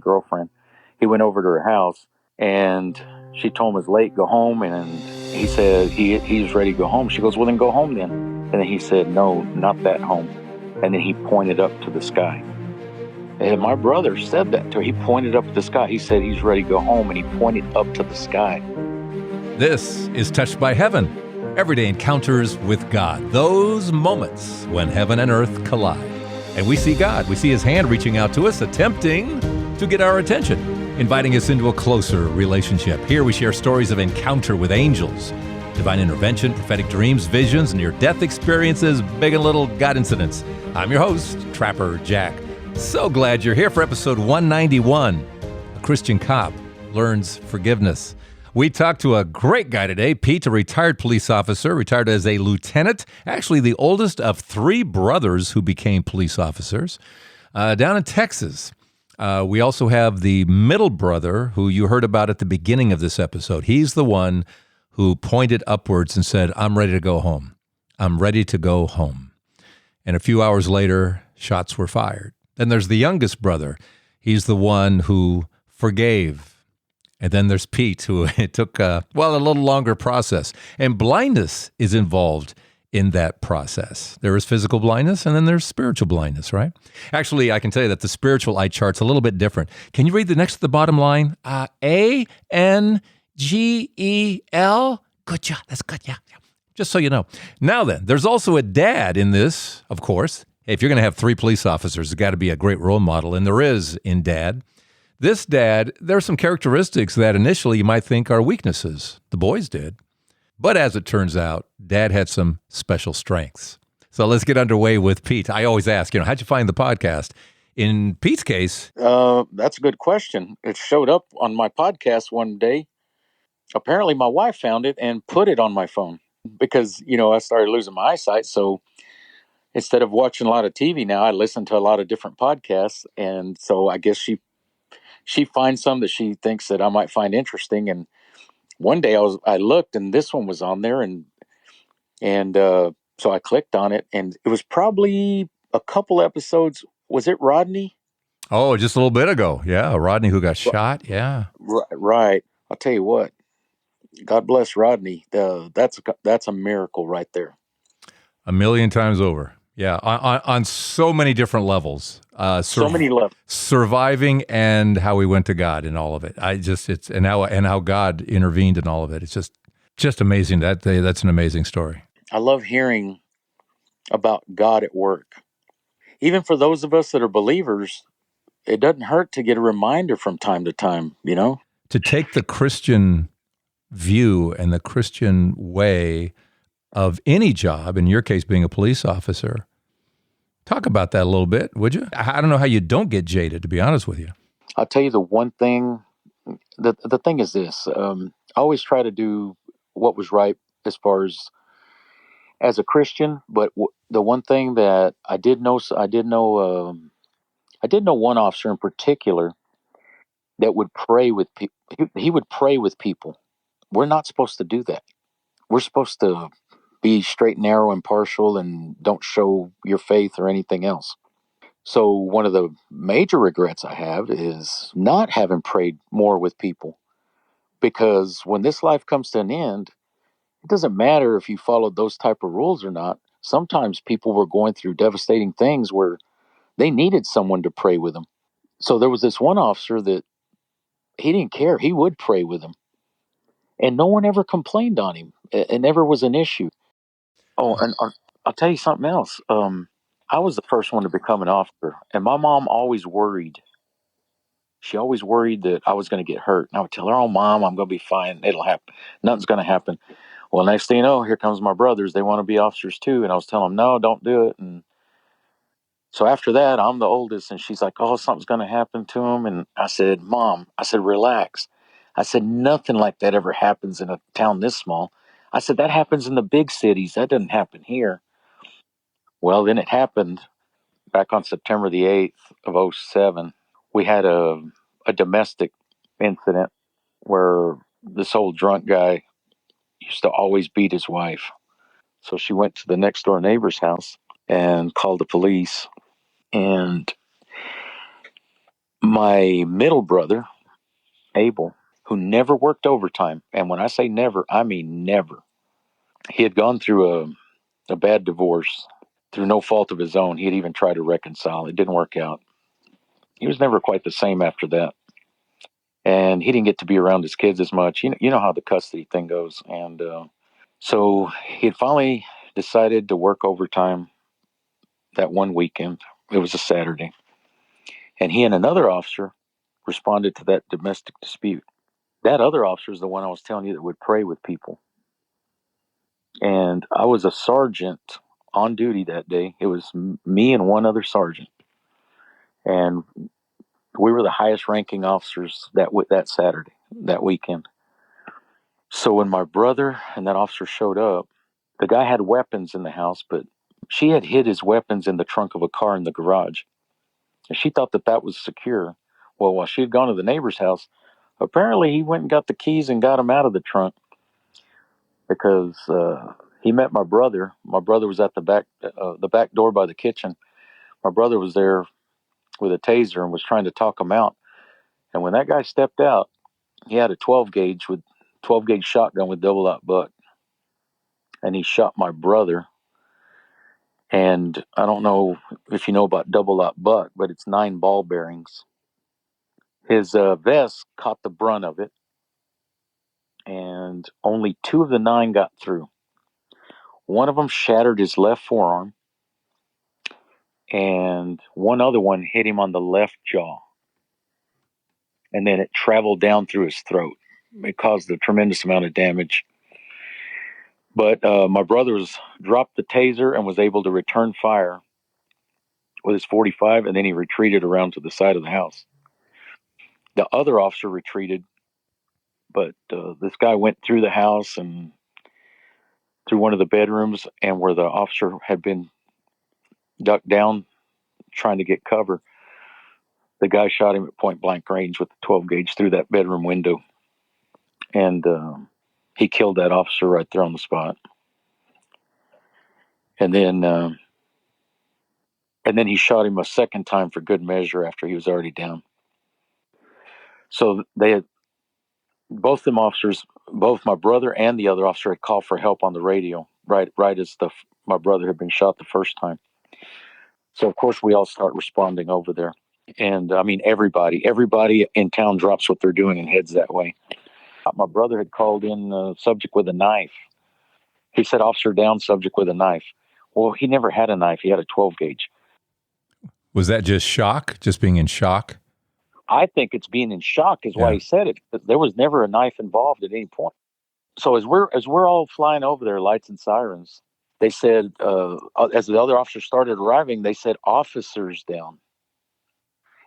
girlfriend. He went over to her house, and she told him it was late, go home. And he said he's ready to go home. She goes, well, then go home then. And then he said, no, not that home. And then he pointed up to the sky. And my brother said that to her. He pointed up to the sky. He said he's ready to go home, and he pointed up to the sky. This is Touched by Heaven. Everyday encounters with God. Those moments when heaven and earth collide. And we see God. We see his hand reaching out to us, attempting to get our attention, inviting us into a closer relationship. Here we share stories of encounter with angels, divine intervention, prophetic dreams, visions, near-death experiences, big and little God incidents. I'm your host, Trapper Jack. So glad you're here for episode 191. A Christian cop learns forgiveness. We talked to a great guy today, Pete, a retired police officer, retired as a lieutenant, actually the oldest of three brothers who became police officers, down in Texas. We also have the middle brother who you heard about at the beginning of this episode. He's the one who pointed upwards and said, I'm ready to go home. I'm ready to go home. And a few hours later, shots were fired. Then there's the youngest brother. He's the one who forgave. And then there's Pete, who it took, a little longer process. And blindness is involved in that process. There is physical blindness, and then there's spiritual blindness, right? Actually, I can tell you that the spiritual eye chart's a little bit different. Can you read the next to the bottom line? ANGEL. Good job. That's good. Yeah. Just so you know. Now then, there's also a dad in this, of course. If you're going to have three police officers, there's got to be a great role model, and there is in Dad. This dad, there are some characteristics that initially you might think are weaknesses. The boys did. But as it turns out, Dad had some special strengths. So let's get underway with Pete. I always ask, how'd you find the podcast? In Pete's case... That's a good question. It showed up on my podcast one day. Apparently, my wife found it and put it on my phone because, I started losing my eyesight, so... Instead of watching a lot of TV now, I listen to a lot of different podcasts. And so I guess she finds some that she thinks that I might find interesting. And one day I looked and this one was on there. And so I clicked on it, and it was probably a couple episodes. Was it Rodney? Oh, just a little bit ago. Yeah. Rodney who got shot. Yeah. Right. I'll tell you what, God bless Rodney. That's a miracle right there. A million times over. Yeah, on so many different levels. So many levels. Surviving and how we went to God in all of it. And how God intervened in all of it. It's just amazing. That's an amazing story. I love hearing about God at work. Even for those of us that are believers, it doesn't hurt to get a reminder from time to time, To take the Christian view and the Christian way of any job, in your case being a police officer. Talk about that a little bit, would you? I don't know how you don't get jaded, to be honest with you. I'll tell you the one thing, the thing is this, I always try to do what was right as far as a Christian, but the one thing that I did know one officer in particular that would pray with people. He would pray with people. We're not supposed to do that. We're supposed to be straight, narrow, impartial, and don't show your faith or anything else. So one of the major regrets I have is not having prayed more with people, because when this life comes to an end, it doesn't matter if you followed those type of rules or not. Sometimes people were going through devastating things where they needed someone to pray with them. So there was this one officer that he didn't care. He would pray with them, and no one ever complained on him. It never was an issue. Oh, and I'll tell you something else. I was the first one to become an officer, and my mom always worried. She always worried that I was going to get hurt. And I would tell her, "Oh, Mom, I'm going to be fine. It'll happen. Nothing's going to happen." Well, next thing you know, here comes my brothers. They want to be officers too, and I was telling them, "No, don't do it." And so after that, I'm the oldest, and she's like, "Oh, something's going to happen to him." And I said, "Mom," I said, "relax." I said, "Nothing like that ever happens in a town this small." I said, "That happens in the big cities. That doesn't happen here." Well, then it happened back on September the 8th of '07. We had a domestic incident where this old drunk guy used to always beat his wife. So she went to the next door neighbor's house and called the police. And My middle brother, Abel, who never worked overtime, and when I say never, I mean never. He had gone through a bad divorce through no fault of his own. He had even tried to reconcile. It didn't work out. He was never quite the same after that. And he didn't get to be around his kids as much. You know how the custody thing goes. And so he had finally decided to work overtime that one weekend. It was a Saturday. And he and another officer responded to that domestic dispute. That other officer is the one I was telling you that would pray with people. And I was a sergeant on duty that day. It was me and one other sergeant. And we were the highest ranking officers that Saturday, that weekend. So when my brother and that officer showed up, the guy had weapons in the house, but she had hid his weapons in the trunk of a car in the garage. And she thought that that was secure. Well, while she had gone to the neighbor's house, apparently he went and got the keys and got them out of the trunk because he met my brother. My brother was at the back door by the kitchen. My brother was there with a taser and was trying to talk him out. And when that guy stepped out, he had a 12 gauge shotgun with double aught buck, and he shot my brother. And I don't know if you know about double aught buck, but it's 9 ball bearings. His vest caught the brunt of it, and only 2 of the 9 got through. One of them shattered his left forearm, and one other one hit him on the left jaw. And then it traveled down through his throat. It caused a tremendous amount of damage. But my brother dropped the taser and was able to return fire with his 45, and then he retreated around to the side of the house. The other officer retreated, but this guy went through the house and through one of the bedrooms, and where the officer had been ducked down trying to get cover, the guy shot him at point blank range with the 12 gauge through that bedroom window. And he killed that officer right there on the spot. And then he shot him a second time for good measure after he was already down. So they had both them officers, both my brother and the other officer, had called for help on the radio right as my brother had been shot the first time. So of course we all start responding over there, and I mean everybody in town drops what they're doing and heads that way. My brother had called in subject with a knife. He said, "Officer down, subject with a knife." Well, he never had a knife. He had a 12 gauge. Was that just shock? Just being in shock? I think it's being in shock is why he said it. There was never a knife involved at any point. So as we're all flying over there, lights and sirens, they said, as the other officers started arriving, they said, "Officers down."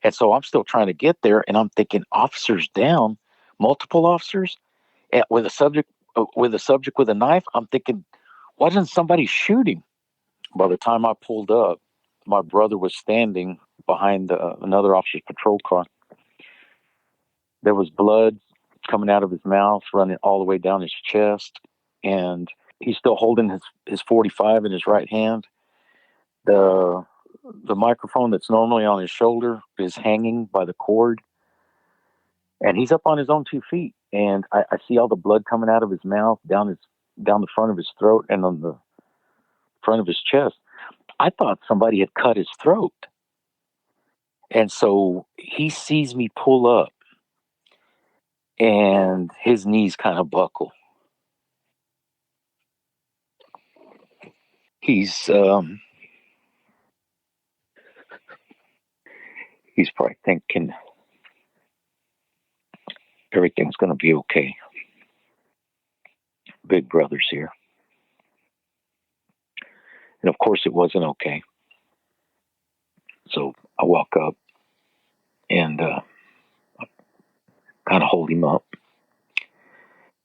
And so I'm still trying to get there, and I'm thinking, officers down, multiple officers, and with a subject with a knife. I'm thinking, why didn't somebody shoot him? By the time I pulled up, my brother was standing behind another officer's patrol car. There was blood coming out of his mouth, running all the way down his chest, and he's still holding his 45 in his right hand. The microphone that's normally on his shoulder is hanging by the cord, and he's up on his own 2 feet. And I see all the blood coming out of his mouth, down the front of his throat, and on the front of his chest. I thought somebody had cut his throat. And so he sees me pull up, and his knees kind of buckle. He's probably thinking everything's going to be okay. Big brother's here. And of course it wasn't okay. So I walk up and kind of hold him up.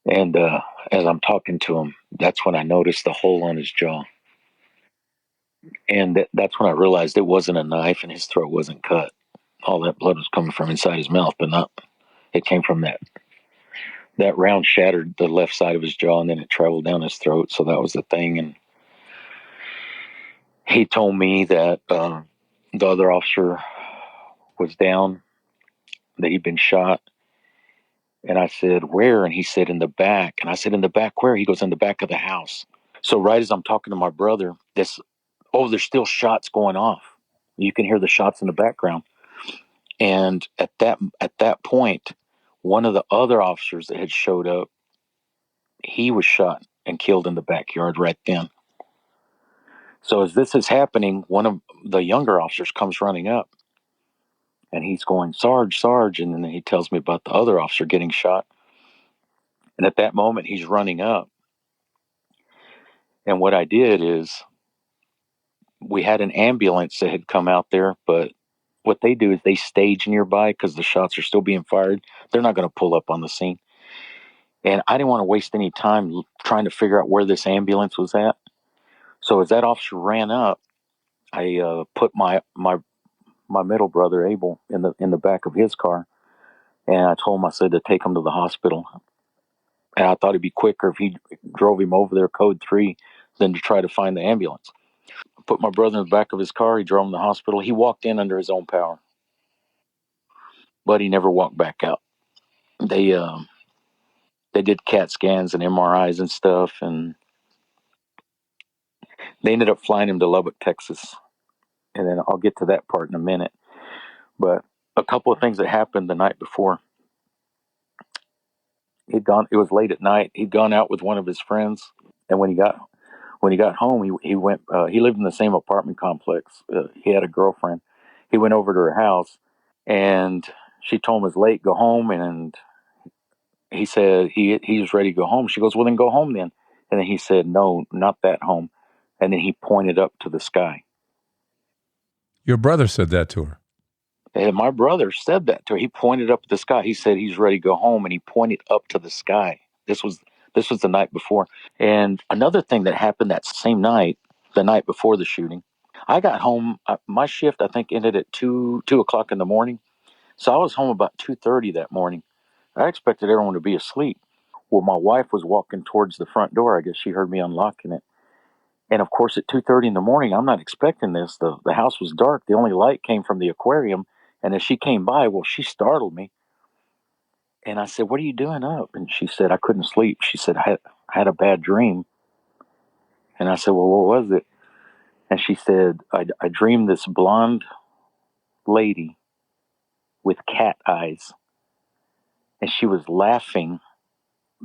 And as I'm talking to him, that's when I noticed the hole on his jaw. And that's when I realized it wasn't a knife and his throat wasn't cut. All that blood was coming from inside his mouth, but not. It came from that round shattered the left side of his jaw, and then it traveled down his throat. So that was the thing. And he told me that the other officer was down, that he'd been shot. And I said, where? And he said, in the back. And I said, in the back where? He goes, in the back of the house. So right as I'm talking to my brother, there's still shots going off. You can hear the shots in the background. And at that point, one of the other officers that had showed up, he was shot and killed in the backyard right then. So as this is happening, one of the younger officers comes running up, and he's going, Sarge, Sarge. And then he tells me about the other officer getting shot. And at that moment, he's running up. And what I did is, we had an ambulance that had come out there, but what they do is they stage nearby because the shots are still being fired. They're not going to pull up on the scene. And I didn't want to waste any time trying to figure out where this ambulance was at. So as that officer ran up, I put my middle brother Abel in the back of his car, and I told him, I said, to take him to the hospital. And I thought it'd be quicker if he drove him over there, code 3, than to try to find the ambulance. I put my brother in the back of his car. He drove him to the hospital. He walked in under his own power, but he never walked back out. They did CAT scans and MRIs and stuff, and they ended up flying him to Lubbock, Texas. And then I'll get to that part in a minute. But a couple of things that happened the night before. It was late at night. He'd gone out with one of his friends, and when he got home, he went. He lived in the same apartment complex. He had a girlfriend. He went over to her house, and she told him it was late. Go home, and he said he was ready to go home. She goes, well, then go home then. And then he said, no, not that home. And then he pointed up to the sky. Your brother said that to her. And my brother said that to her. He pointed up at the sky. He said he's ready to go home, and he pointed up to the sky. This was the night before. And another thing that happened that same night, the night before the shooting, I got home. My shift, I think, ended at 2 o'clock in the morning. So I was home about 2:30 that morning. I expected everyone to be asleep. Well, my wife was walking towards the front door. I guess she heard me unlocking it. And of course, at 2:30 in the morning, I'm not expecting this. The house was dark. The only light came from the aquarium. And as she came by, well, she startled me. And I said, what are you doing up? And she said, I couldn't sleep. She said, I had a bad dream. And I said, well, what was it? And she said, I dreamed this blonde lady with cat eyes. And she was laughing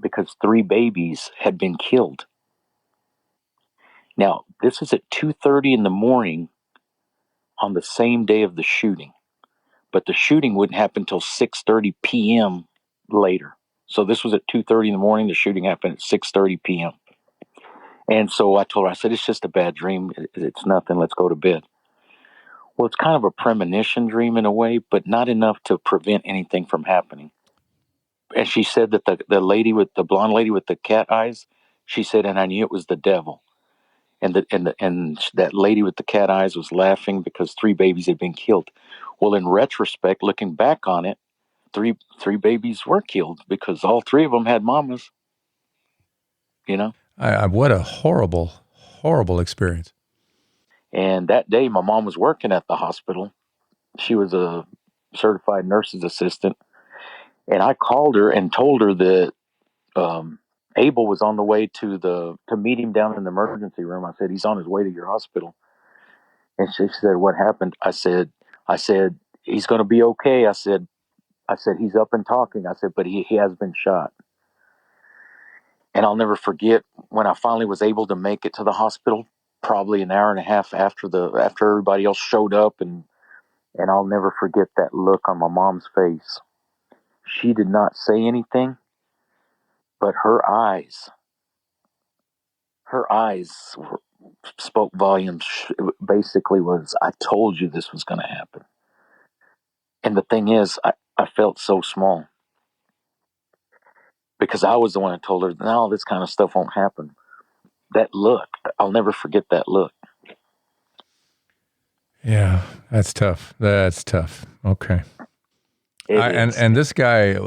because 3 babies had been killed. Now, this is at 2:30 in the morning on the same day of the shooting. But the shooting wouldn't happen until 6:30 p.m. later. So this was at 2:30 in the morning. The shooting happened at 6:30 p.m. And so I told her, I said, it's just a bad dream. It's nothing. Let's go to bed. Well, it's kind of a premonition dream in a way, but not enough to prevent anything from happening. And she said that the blonde lady with the cat eyes, she said, and I knew it was the devil. And that lady with the cat eyes was laughing because 3 babies had been killed. Well, in retrospect, looking back on it, three babies were killed because all 3 of them had mamas. You know. What a horrible, horrible experience. And that day, my mom was working at the hospital. She was a certified nurse's assistant, and I called her and told her that Abel was on the way to meet him down in the emergency room. I said, he's on his way to your hospital. And she said, what happened? I said, he's going to be okay. I said, he's up and talking. I said, but he has been shot. And I'll never forget when I finally was able to make it to the hospital, probably an hour and a half after everybody else showed up, and I'll never forget that look on my mom's face. She did not say anything, but her eyes spoke volumes. It basically was, I told you this was going to happen. And the thing is, I felt so small because I was the one that told her, no, this kind of stuff won't happen. That look, I'll never forget that look. Yeah, that's tough. That's tough. Okay. And this guy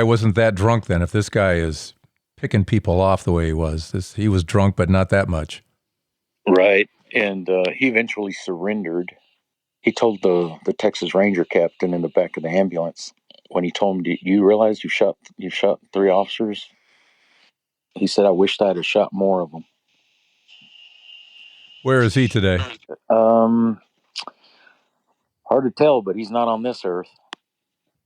wasn't that drunk then. If this guy is picking people off the way he was, he was drunk, but not that much. Right. And he eventually surrendered. He told the Texas Ranger captain in the back of the ambulance when he told him, "Do you realize you shot 3 officers?" He said, "I wished I'd have shot more of them." Where is he today? Um, Hard to tell, but he's not on this earth.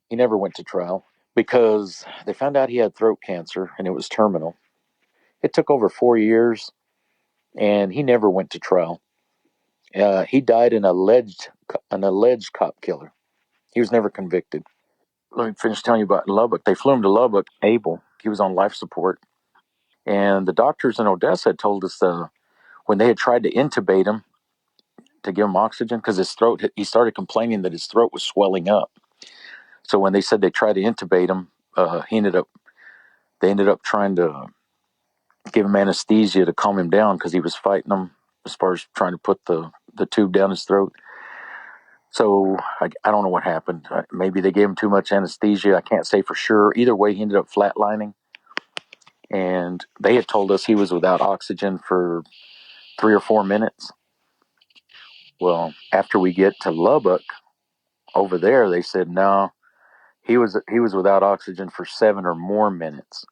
He never went to trial because they found out he had throat cancer and it was terminal. It took over 4 years, and he never went to trial. He died an alleged cop killer. He was never convicted. Let me finish telling you about Lubbock. They flew him to Lubbock. Abel, he was on life support, and the doctors in Odessa had told us when they had tried to intubate him to give him oxygen because his throat, he started complaining that his throat was swelling up. So when they said they tried to intubate him, they ended up trying to give him anesthesia to calm him down because he was fighting them as far as trying to put the tube down his throat. So I don't know what happened. Maybe they gave him too much anesthesia. I can't say for sure. Either way, he ended up flatlining. And they had told us he was without oxygen for 3 or 4 minutes. Well, after we get to Lubbock, over there, they said no, he was without oxygen for 7 or more minutes,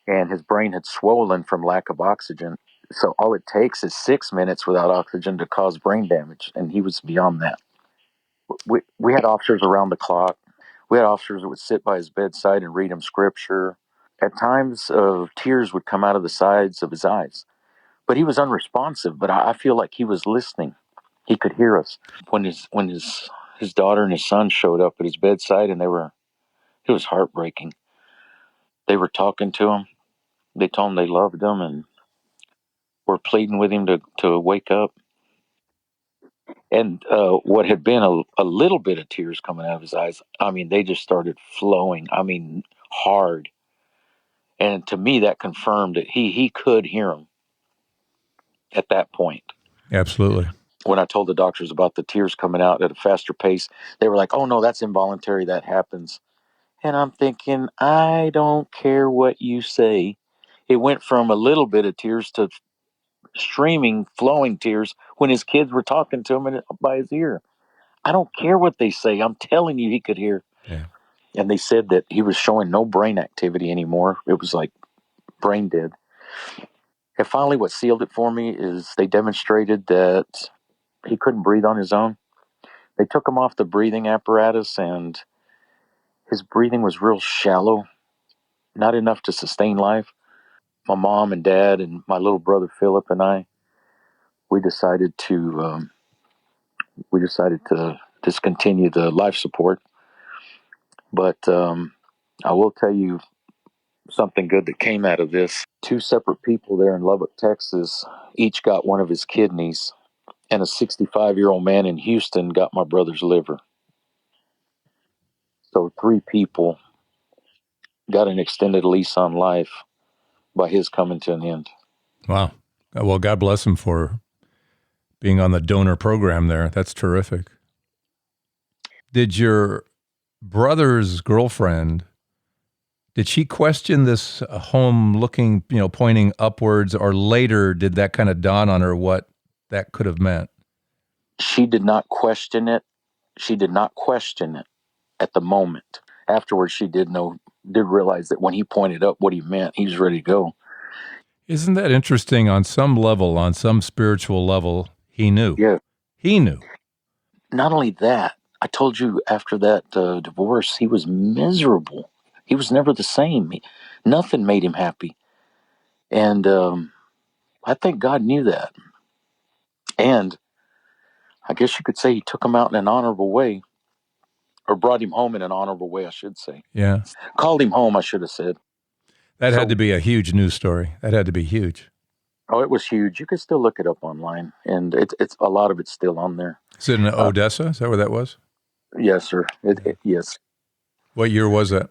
and his brain had swollen from lack of oxygen. So all it takes is 6 minutes without oxygen to cause brain damage, and he was beyond that. We had officers around the clock. We had officers that would sit by his bedside and read him scripture. At times, tears would come out of the sides of his eyes, but he was unresponsive. But I feel like he was listening. He could hear us. When his daughter and his son showed up at his bedside, and it was heartbreaking. They were talking to him. They told him they loved him and were pleading with him to wake up. And what had been a little bit of tears coming out of his eyes, I mean, they just started flowing. I mean, hard. And to me, that confirmed that he could hear him at that point. Absolutely. When I told the doctors about the tears coming out at a faster pace, they were like, "Oh no, that's involuntary. That happens." And I'm thinking, I don't care what you say. It went from a little bit of tears to streaming, flowing tears when his kids were talking to him by his ear. I don't care what they say. I'm telling you, he could hear. Yeah. And they said that he was showing no brain activity anymore. It was like brain dead. And finally, what sealed it for me is they demonstrated that he couldn't breathe on his own. They took him off the breathing apparatus, and his breathing was real shallow, not enough to sustain life. My mom and dad and my little brother Philip and I, we decided to discontinue the life support. But I will tell you something good that came out of this. Two separate people there in Lubbock, Texas, each got one of his kidneys, and a 65-year-old man in Houston got my brother's liver. So 3 people got an extended lease on life by his coming to an end. Wow. Well, God bless him for being on the donor program there. That's terrific. Did your brother's girlfriend, did she question this home looking, pointing upwards, or later did that kind of dawn on her what that could have meant? She did not question it. She did not question it at the moment. Afterwards, she did realize that when he pointed up what he meant, he was ready to go. Isn't that interesting? On some level, on some spiritual level, he knew. Yeah. He knew. Not only that, I told you after that divorce, he was miserable. He was never the same. Nothing made him happy. And I think God knew that. And I guess you could say he took him out in an honorable way, or brought him home in an honorable way, I should say. Yeah. Called him home, I should have said. That had to be a huge news story. That had to be huge. Oh, it was huge. You can still look it up online, and it's a lot of it's still on there. Is it in Odessa? Is that where that was? Yes, sir. Yes. What year was that?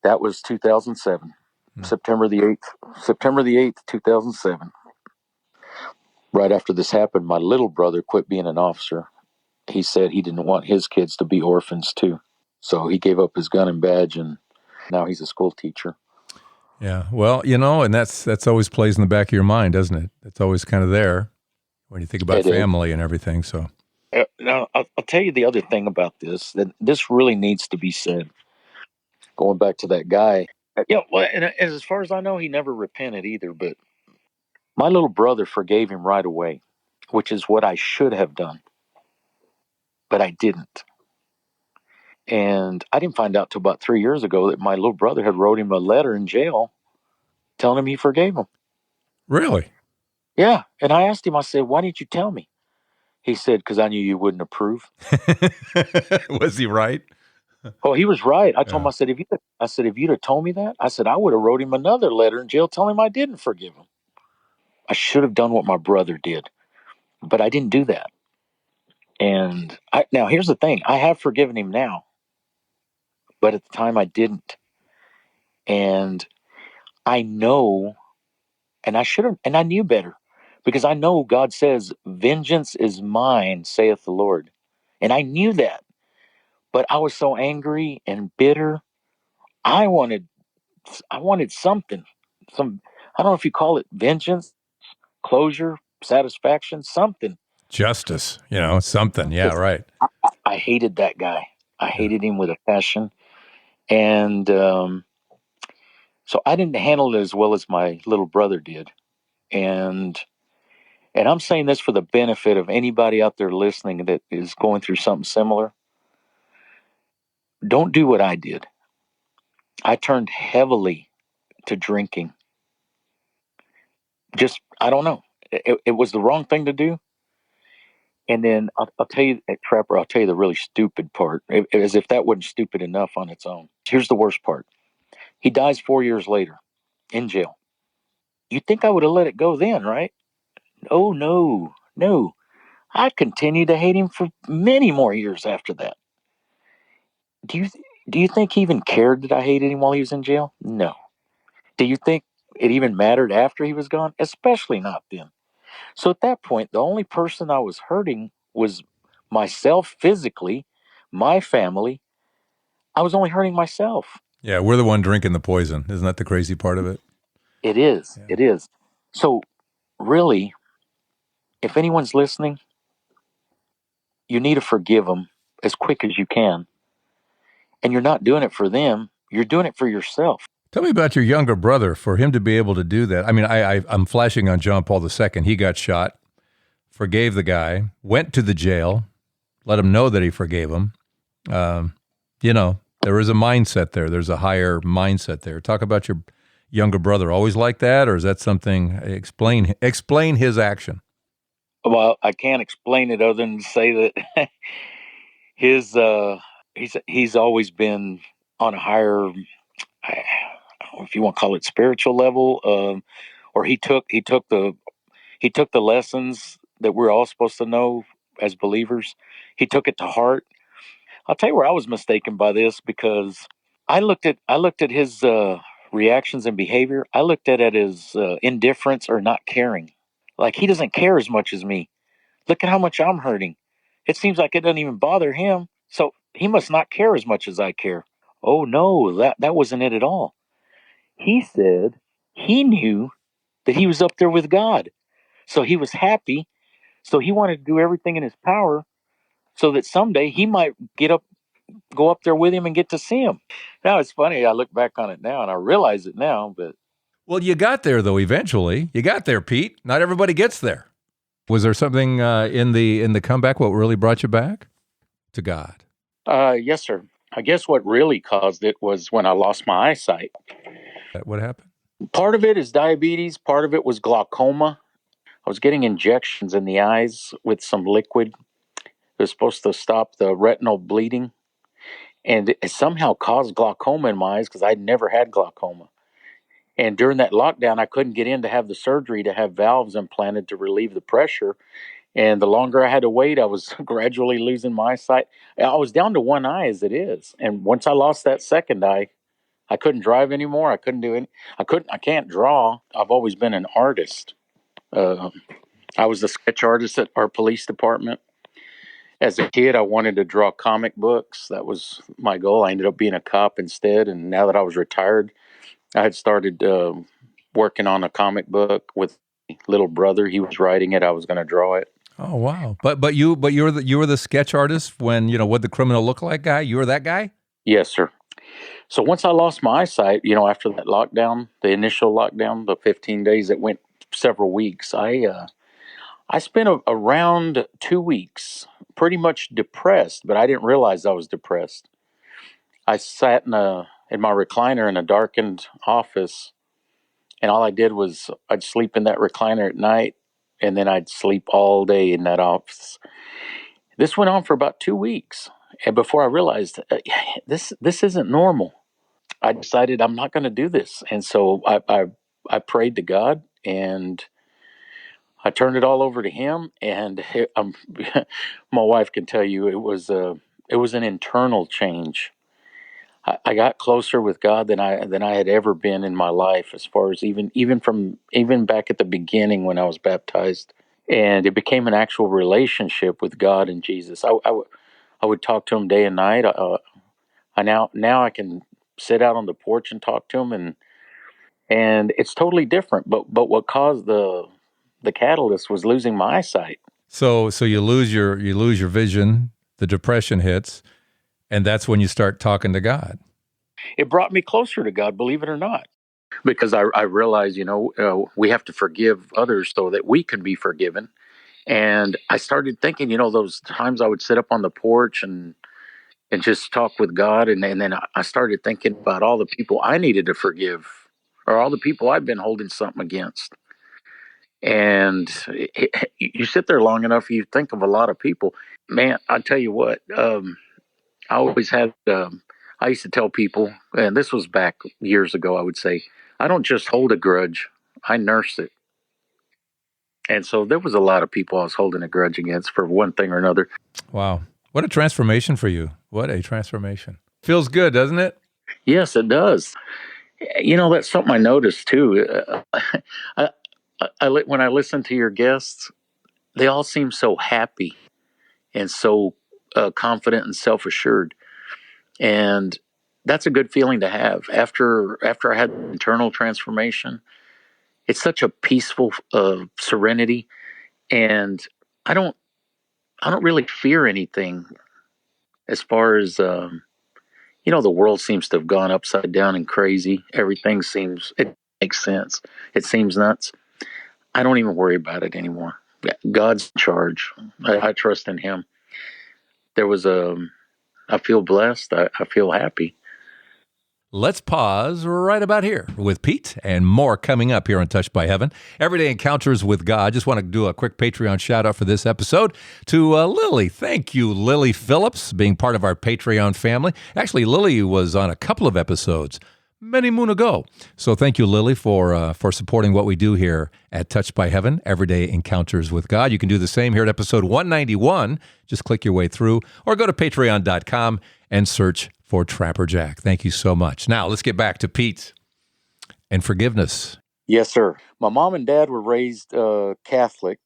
That was 2007, September the 8th, 2007. Right after this happened, my little brother quit being an officer. He said he didn't want his kids to be orphans too. So he gave up his gun and badge, and now he's a school teacher. Yeah. Well, and that's always plays in the back of your mind, doesn't it? It's always kind of there when you think about family and everything. So now I'll tell you the other thing about this, that this really needs to be said. Going back to that guy. Yeah, well, and as far as I know, he never repented either. But my little brother forgave him right away, which is what I should have done, but I didn't. And I didn't find out till about 3 years ago that my little brother had wrote him a letter in jail telling him he forgave him. Really? Yeah. And I asked him, I said, why didn't you tell me? He said, because I knew you wouldn't approve. Was he right? Oh, he was right. I told him, Yeah. I said, if you'd have told me that, I said, I would have wrote him another letter in jail telling him I didn't forgive him. I should have done what my brother did, but I didn't do that. And now here's the thing. I have forgiven him now, but at the time I didn't. And I know, and I should have, and I knew better because I know God says, vengeance is mine, saith the Lord. And I knew that, but I was so angry and bitter. I wanted, I wanted something, some, I don't know if you call it vengeance, closure, satisfaction, something. Justice, something. Yeah, Just, right. I hated that guy. I Yeah. hated him with a passion. And so I didn't handle it as well as my little brother did. And I'm saying this for the benefit of anybody out there listening that is going through something similar. Don't do what I did. I turned heavily to drinking. Just, I don't know. It was the wrong thing to do. And then I'll tell you, Trapper, I'll tell you the really stupid part, as if that wasn't stupid enough on its own. Here's the worst part. He dies 4 years later in jail. You'd think I would have let it go then, right? Oh, no, no. I continued to hate him for many more years after that. Do you do you think he even cared that I hated him while he was in jail? No. Do you think it even mattered after he was gone? Especially not then. So at that point, the only person I was hurting was myself physically, my family. I was only hurting myself. Yeah, we're the one drinking the poison. Isn't that the crazy part of it? It is. Yeah. It is. So really, if anyone's listening, you need to forgive them as quick as you can. And you're not doing it for them, you're doing it for yourself. Tell me about your younger brother, for him to be able to do that. I mean, I'm flashing on John Paul II. He got shot, forgave the guy, went to the jail, let him know that he forgave him. There is a mindset there. There's a higher mindset there. Talk about your younger brother. Always like that, or is that something? Explain his action. Well, I can't explain it other than to say that his he's always been on a higher, I don't know if you want to call it spiritual level, or he took the lessons that we're all supposed to know as believers. He took it to heart. I'll tell you where I was mistaken by this, because I looked at his reactions and behavior. I looked at it as indifference or not caring. Like, he doesn't care as much as me. Look at how much I'm hurting. It seems like it doesn't even bother him. So he must not care as much as I care. Oh no, that wasn't it at all. He said he knew that he was up there with God. So he was happy. So he wanted to do everything in his power so that someday he might go up there with him and get to see him. Now it's funny. I look back on it now and I realize it now, but Well, you got there though. Eventually, you got there, Pete. Not everybody gets there. Was there something in the comeback? What really brought you back to God? yes, sir. I guess what really caused it was when I lost my eyesight. What happened? Part of it is diabetes. Part of it was glaucoma. I was getting injections in the eyes with some liquid. It was supposed to stop the retinal bleeding. And it somehow caused glaucoma in my eyes because I'd never had glaucoma. And during that lockdown, I couldn't get in to have the surgery to have valves implanted to relieve the pressure. And the longer I had to wait, I was gradually losing my eyesight. I was down to one eye as it is. And once I lost that second eye, I couldn't drive anymore. I couldn't do any. I can't draw. I've always been an artist. Uh, I was a sketch artist at our police department. As a kid, I wanted to draw comic books. That was my goal. I ended up being a cop instead. And now that I was retired, I had started working on a comic book with little brother. He was writing it. I was going to draw it. Oh wow! But you were the sketch artist when what the criminal look like guy. You were that guy. Yes, sir. So once I lost my eyesight, after that lockdown, the initial lockdown, the 15 days that went several weeks, I spent around 2 weeks pretty much depressed, but I didn't realize I was depressed. I sat in my recliner in a darkened office, and all I did was I'd sleep in that recliner at night, and then I'd sleep all day in that office. This went on for about 2 weeks, and before I realized this isn't normal, I decided I'm not going to do this, and so I prayed to God, and I turned it all over to Him, and my wife can tell you it was an internal change. I got closer with God than I had ever been in my life, as far as even back at the beginning when I was baptized, and it became an actual relationship with God and Jesus. I would talk to Him day and night. I now I can sit out on the porch and talk to Him, and it's totally different. But what caused the catalyst was losing my eyesight. So you lose your vision, the depression hits, and that's when you start talking to God. It brought me closer to God, believe it or not, because I realized, we have to forgive others so that we can be forgiven. And I started thinking, those times I would sit up on the porch and just talk with God, and then I started thinking about all the people I needed to forgive, or all the people I've been holding something against. And you sit there long enough, you think of a lot of people. Man, I tell you what, I always had. I used to tell people, and this was back years ago. I would say, I don't just hold a grudge; I nurse it. And so there was a lot of people I was holding a grudge against for one thing or another. Wow. What a transformation for you. What a transformation. Feels good, doesn't it? Yes, it does. That's something I noticed too. I, when I listen to your guests, they all seem so happy and so confident and self assured, and that's a good feeling to have after I had internal transformation. It's such a peaceful serenity, and I don't I don't really fear anything as far as the world seems to have gone upside down and crazy. It makes sense. It seems nuts. I don't even worry about it anymore. God's in charge. I trust in Him. There was I feel blessed. I feel happy. Let's pause right about here with Pete and more coming up here on Touched by Heaven. Everyday Encounters with God. Just want to do a quick Patreon shout out for this episode to Lily. Thank you, Lily Phillips, being part of our Patreon family. Actually, Lily was on a couple of episodes many moon ago. So thank you, Lily, for supporting what we do here at Touched by Heaven, Everyday Encounters with God. You can do the same here at episode 191. Just click your way through or go to patreon.com and search for Trapper Jack. Thank you so much. Now, let's get back to Pete and forgiveness. Yes, sir. My mom and dad were raised Catholic,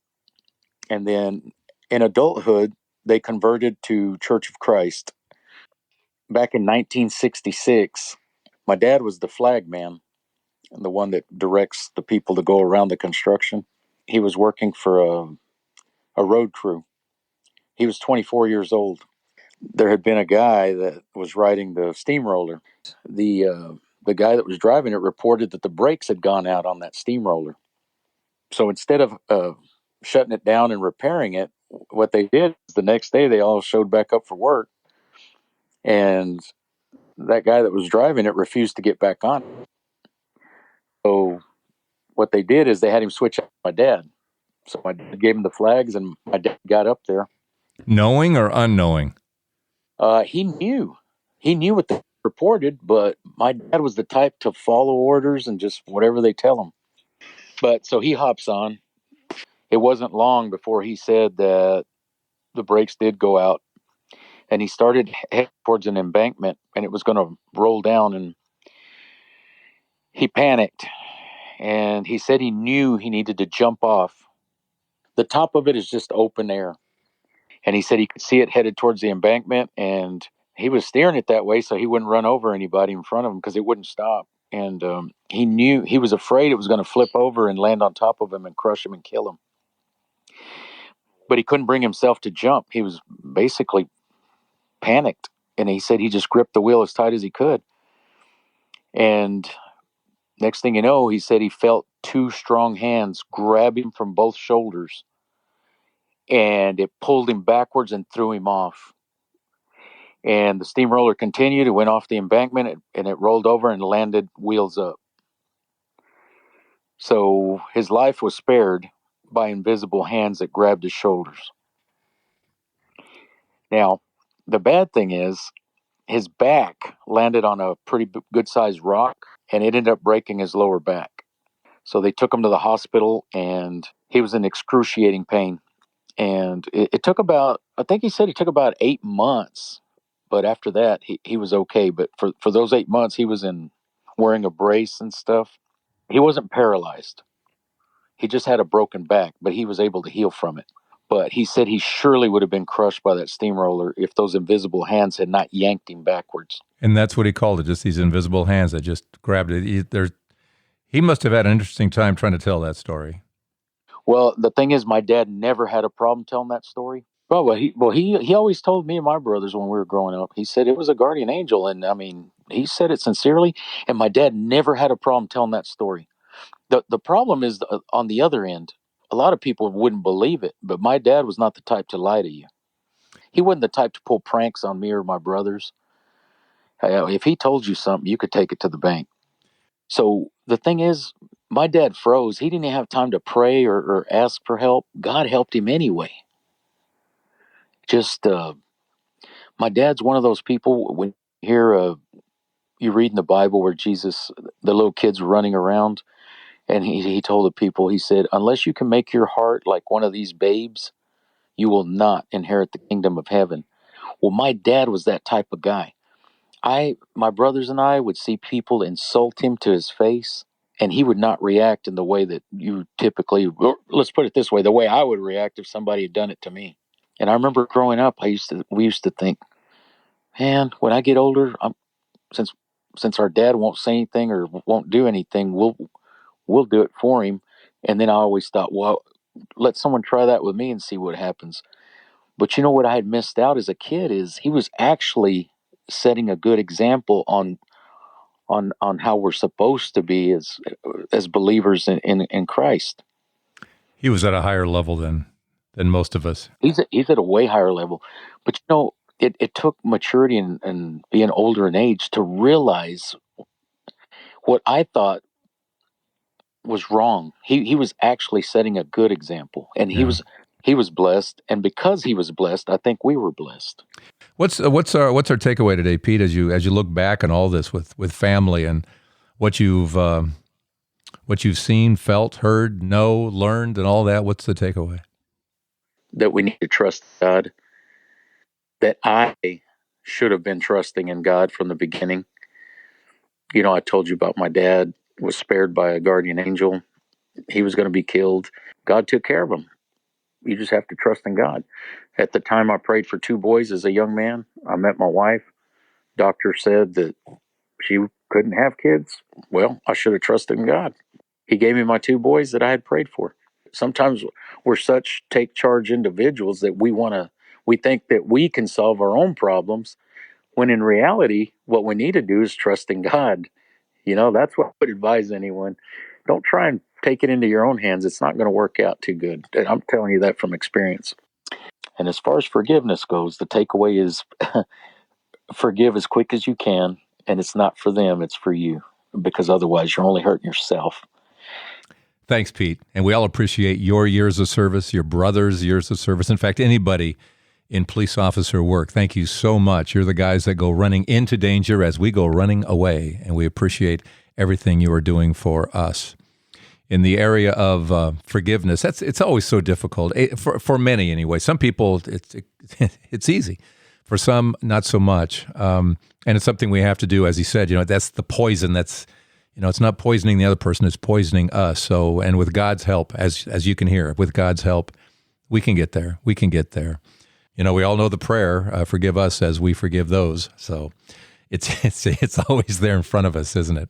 and then in adulthood, they converted to Church of Christ back in 1966. My dad was the flag man, the one that directs the people to go around the construction. He was working for a road crew. He was 24 years old. There had been a guy that was riding the steamroller. The guy that was driving it reported that the brakes had gone out on that steamroller. So instead of shutting it down and repairing it, what they did is the next day they all showed back up for work, and that guy that was driving it refused to get back on. So what they did is they had him switch out my dad. So my dad gave him the flags, and my dad got up there. Knowing or unknowing? He knew what they reported, but my dad was the type to follow orders and just whatever they tell him. But so he hops on. It wasn't long before he said that the brakes did go out, and he started heading towards an embankment, and it was going to roll down, and he panicked, and he said he knew he needed to jump off. The top of it is just open air, and he said he could see it headed towards the embankment, and he was steering it that way so he wouldn't run over anybody in front of him because it wouldn't stop. And he was afraid it was going to flip over and land on top of him and crush him and kill him. But he couldn't bring himself to jump. He was basically panicked, and he said he just gripped the wheel as tight as he could. And next thing you know, he said he felt two strong hands grab him from both shoulders, and it pulled him backwards and threw him off. And the steamroller continued. It went off the embankment, and it rolled over and landed wheels up. So his life was spared by invisible hands that grabbed his shoulders. Now, the bad thing is his back landed on a pretty good-sized rock, and it ended up breaking his lower back. So they took him to the hospital, and he was in excruciating pain. And it took about, I think he said it took about 8 months. But after that, he was okay. But for those 8 months, he was in wearing a brace and stuff. He wasn't paralyzed. He just had a broken back, but he was able to heal from it. But he said he surely would have been crushed by that steamroller if those invisible hands had not yanked him backwards. And that's what he called it, just these invisible hands that just grabbed it. He must have had an interesting time trying to tell that story. Well, the thing is, my dad never had a problem telling that story. He always told me and my brothers when we were growing up. He said it was a guardian angel, and I mean, he said it sincerely. And my dad never had a problem telling that story. The problem is on the other end. A lot of people wouldn't believe it, but my dad was not the type to lie to you. He wasn't the type to pull pranks on me or my brothers. If he told you something, you could take it to the bank. So the thing is, my dad froze. He didn't have time to pray or ask for help. God helped him anyway. Just my dad's one of those people when you hear you read in the Bible where Jesus, the little kids running around, and he told the people, he said, unless you can make your heart like one of these babes, you will not inherit the kingdom of heaven. Well, my dad was that type of guy. My brothers and I would see people insult him to his face, and he would not react in the way that you typically, or let's put it this way, the way I would react if somebody had done it to me. And I remember growing up, we used to think, man, when I get older, since our dad won't say anything or won't do anything, we'll do it for him. And then I always thought, well, let someone try that with me and see what happens. But you know what I had missed out as a kid is he was actually setting a good example on how we're supposed to be as believers in Christ. He was at a higher level than most of us. He's at a way higher level. But you know, it took maturity and being older in age to realize what I thought was wrong. He was actually setting a good example, and he was blessed, and because he was blessed, I think we were blessed. What's our takeaway today, Pete? As you look back on all this with family and what you've seen, felt, heard, learned, and all that. What's the takeaway? That we need to trust God. That I should have been trusting in God from the beginning. You know, I told you about my dad was spared by a guardian angel. He was going to be killed. God took care of him. You just have to trust in God. At the time I prayed for 2 boys as a young man, I met my wife. Doctor said that she couldn't have kids. Well, I should have trusted in God. He gave me my 2 boys that I had prayed for. Sometimes we're such take charge individuals that we think that we can solve our own problems, when in reality, what we need to do is trust in God. You know, that's what I would advise anyone. Don't try and take it into your own hands. It's not going to work out too good. And I'm telling you that from experience. And as far as forgiveness goes, the takeaway is forgive as quick as you can. And it's not for them, it's for you. Because otherwise, you're only hurting yourself. Thanks, Pete. And we all appreciate your years of service, your brother's years of service. In fact, anybody in police officer work, thank you so much. You're the guys that go running into danger as we go running away. And we appreciate everything you are doing for us. In the area of forgiveness, it's always so difficult, for many anyway. Some people, it's easy. For some, not so much. And it's something we have to do, as he said, that's the poison that's, it's not poisoning the other person, it's poisoning us. So, and with God's help, as you can hear, with God's help, we can get there. We can get there. We all know the prayer, forgive us as we forgive those. So it's always there in front of us, isn't it?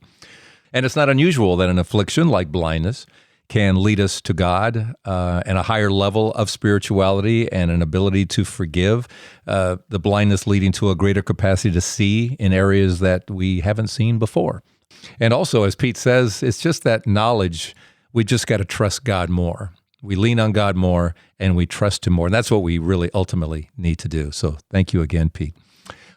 And it's not unusual that an affliction like blindness can lead us to God and a higher level of spirituality and an ability to forgive, the blindness leading to a greater capacity to see in areas that we haven't seen before. And also, as Pete says, it's just that knowledge. We just got to trust God more. We lean on God more, and we trust Him more. And that's what we really ultimately need to do. So thank you again, Pete.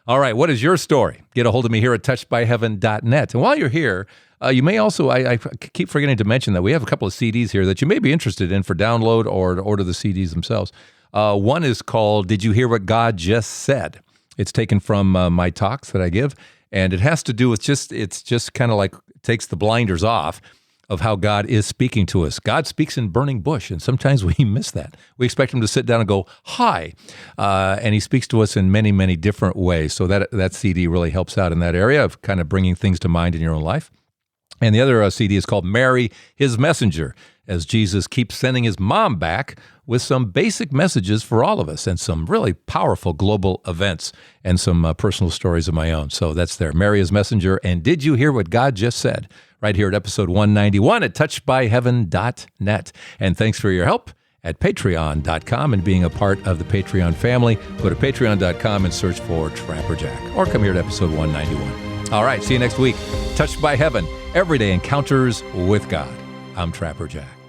All right, what is your story? Get a hold of me here at touchedbyheaven.net. And while you're here, you may also, I keep forgetting to mention that we have a couple of CDs here that you may be interested in for download or to order the CDs themselves. One is called Did You Hear What God Just Said? It's taken from my talks that I give, and it has to do with it's just kind of like takes the blinders off of how God is speaking to us. God speaks in burning bush, and sometimes we miss that. We expect Him to sit down and go, hi, and He speaks to us in many, many different ways. So that CD really helps out in that area of kind of bringing things to mind in your own life. And the other CD is called Mary, His Messenger, as Jesus keeps sending His mom back with some basic messages for all of us and some really powerful global events and some personal stories of my own. So that's there, Mary, His Messenger, and Did You Hear What God Just Said? Right here at episode 191 at touchedbyheaven.net. And thanks for your help at patreon.com and being a part of the Patreon family. Go to patreon.com and search for Trapper Jack, or come here to episode 191. All right, see you next week. Touched by Heaven, everyday encounters with God. I'm Trapper Jack.